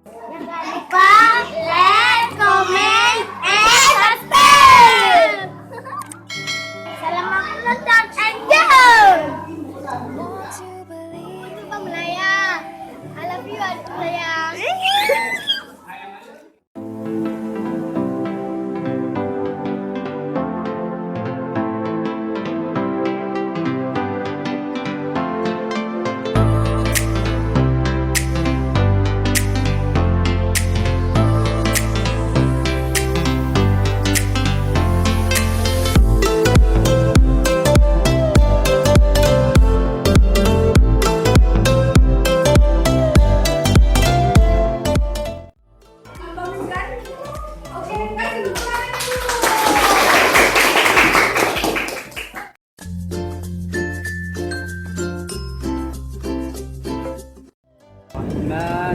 Jangan lupa like, comment, and subscribe. Selamat menonton, enjoy. Lupa melayang. I love you, sayang.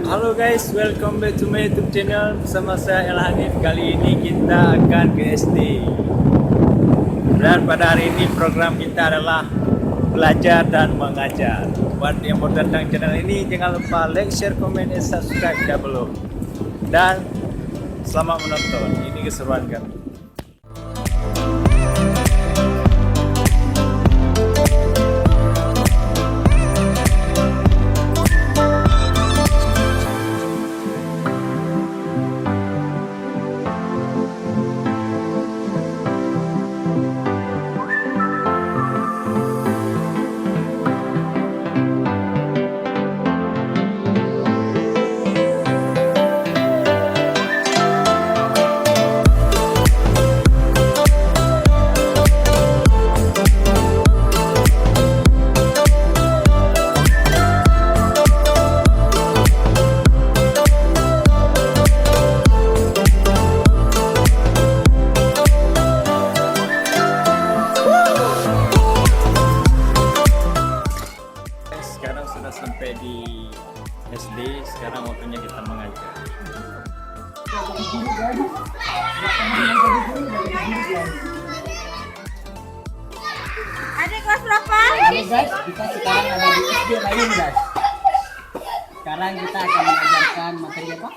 Halo guys, welcome back to my YouTube channel bersama saya Elhanif. Kali ini kita akan ke SD. Dan pada hari ini program kita adalah belajar dan mengajar. Buat yang baru datang channel ini, jangan lupa like, share, comment, dan subscribe down below. Dan selamat menonton. Ini keseruan kami. Sekarang sudah sampai di SD, sekarang waktunya kita mengajar. Adik kelas berapa? Halo guys, kita sekarang ada di SDN Layeun guys. Sekarang kita akan mengajarkan materi apa?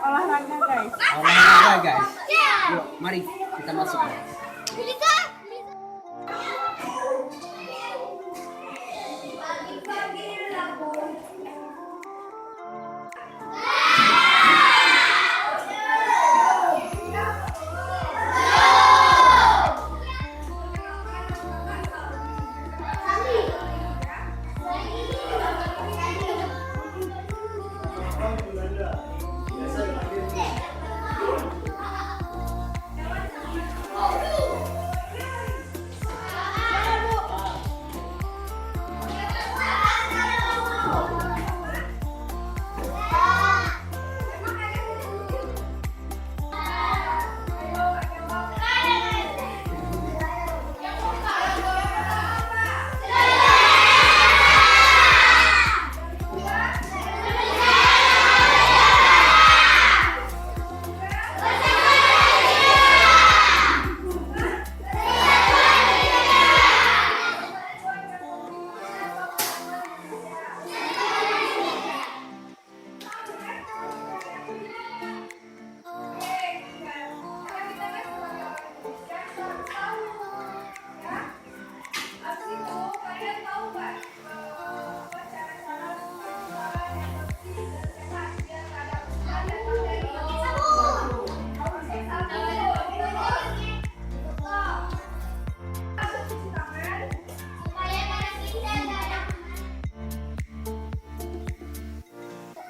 Olahraga, guys. Olahraga guys. Yuk, mari kita masuk.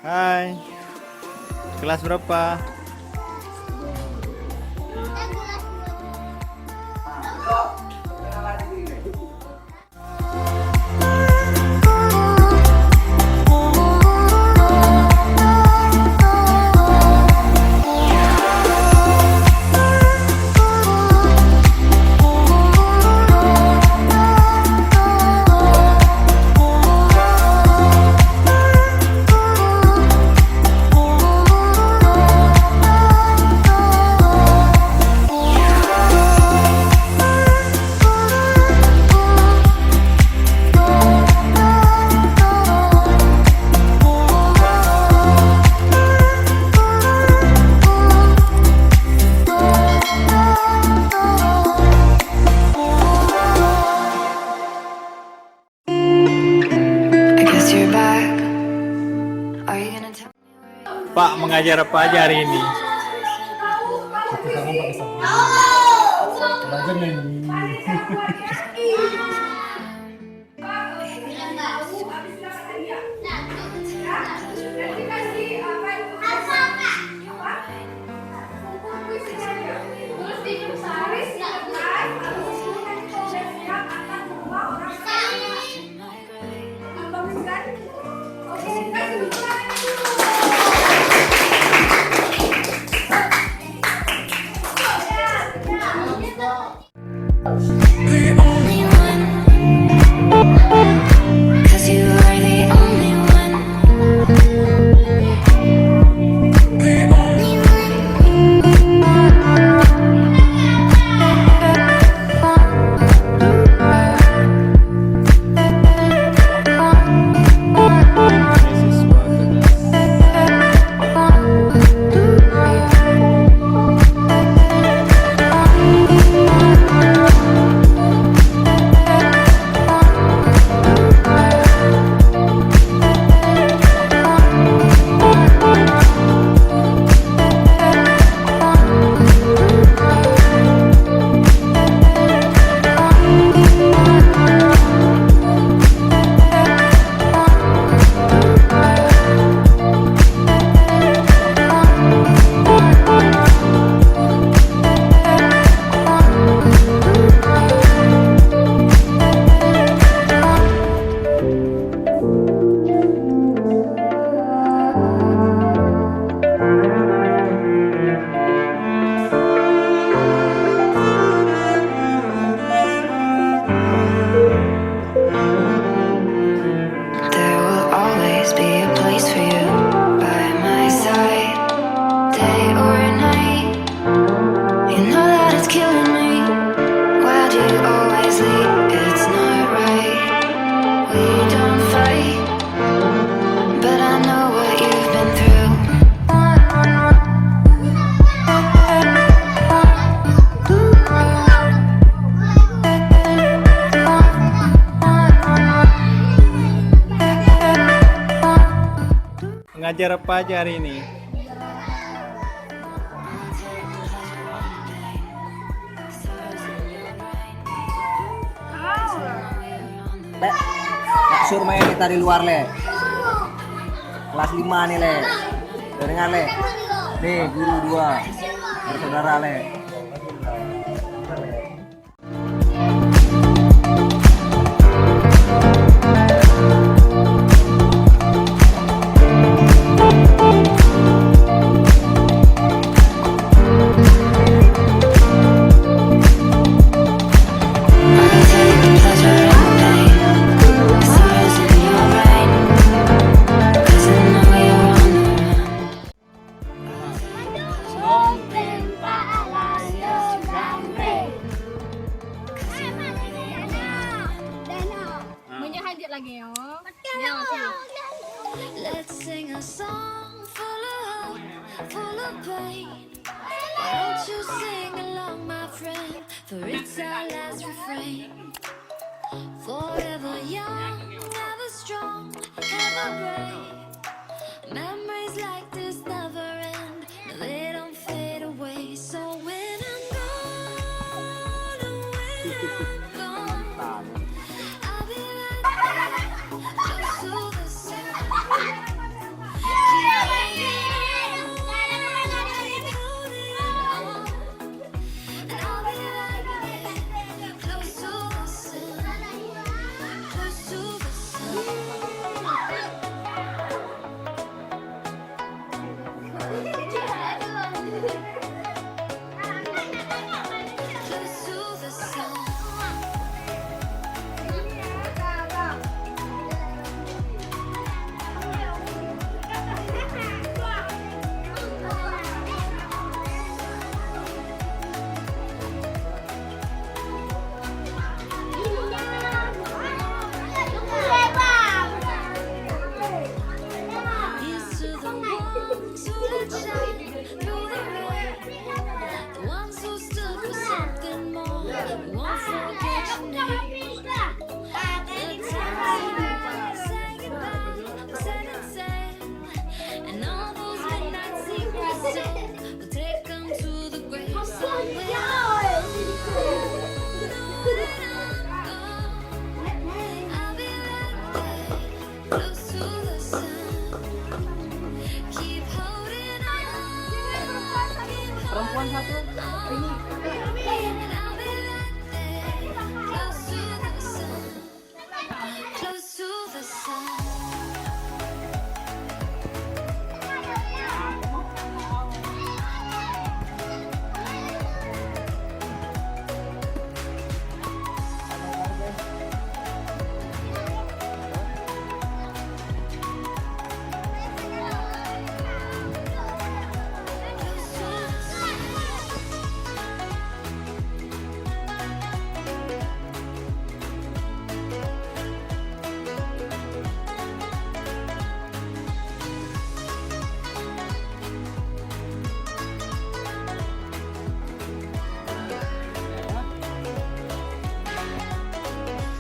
Hai, kelas berapa? Pak mengajar apa aja hari ini? Cuci tangan pakai sabun. Belajar nyanyi. The only one, 'cause you are the only one. The only There will always be a place for you by my side, day or night. You know that it's killing me. Why do you always leave? It's not right. We don't fight, but I know what you've been through. Mengajar apa aja hari ini? Le, nak suruh main kita di luar le. Kelas 5 nih le. Dengar le. Nih guru 2 bersaudara le. I'll take the pleasure and the pain, the stars in your brain, 'cause I know you're on the Let's sing a song full of hope, full of pain. Why don't you sing along, my friend? For it's our last refrain. Forever young, ever strong, ever brave. Memories like this never end, no, they don't fade away. So when I'm gone, oh, when I'm gone, I'll be right there, close to the sun. Here's to the ones who let shine through the rain. Perempuan satu. Close to the sun.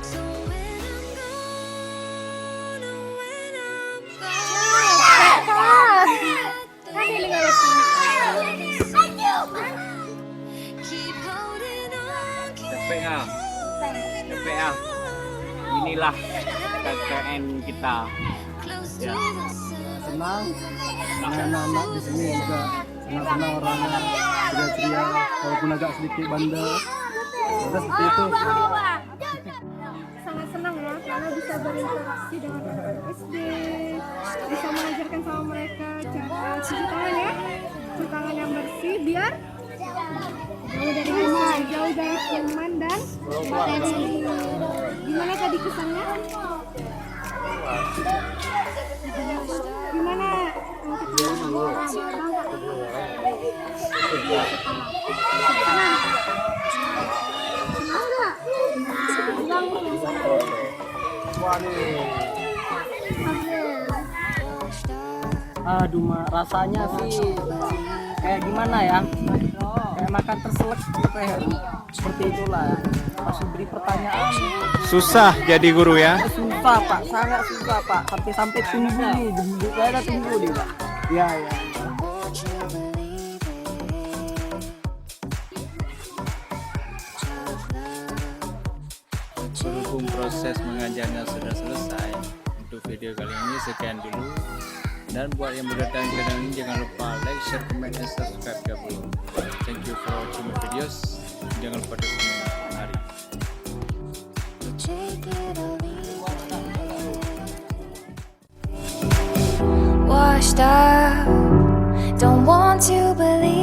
So when I'm gone, oh, when I'm keep holding on, keep Capek ah. Capek ah. Inilah KKN kita. close Ya. to the sun. Senang karena anak-anak di sini juga senang-senang orangnya, ceria-ceria walaupun agak sedikit bandel. Udah seperti itu. Sangat senang ya karena bisa berinteraksi dengan anak SD, bisa mengajarkan sama mereka cara cuci tangan ya, cuci tangan yang bersih biar jauh dari kuman, jauh dari kuman dan bakteri. Gimana tadi kesannya? Gimana? Aduh, rasanya sih kayak gimana ya? Kayak makan terselek seperti itulah. Pas diberi pertanyaan Susah jadi guru ya. susah Pak, sangat susah Pak. Sampai tunggu nih, saya tunggu nih Pak. Ya. Berhubung proses mengajarnya sudah selesai, untuk video kali ini sekian dulu. Dan buat yang baru datang ke channel ini, jangan lupa like, share, comment, dan subscribe ya bro. Thank you for watching my videos. Jangan lupa tersenyum hari. Take it or leave it. Washed up, don't want to believe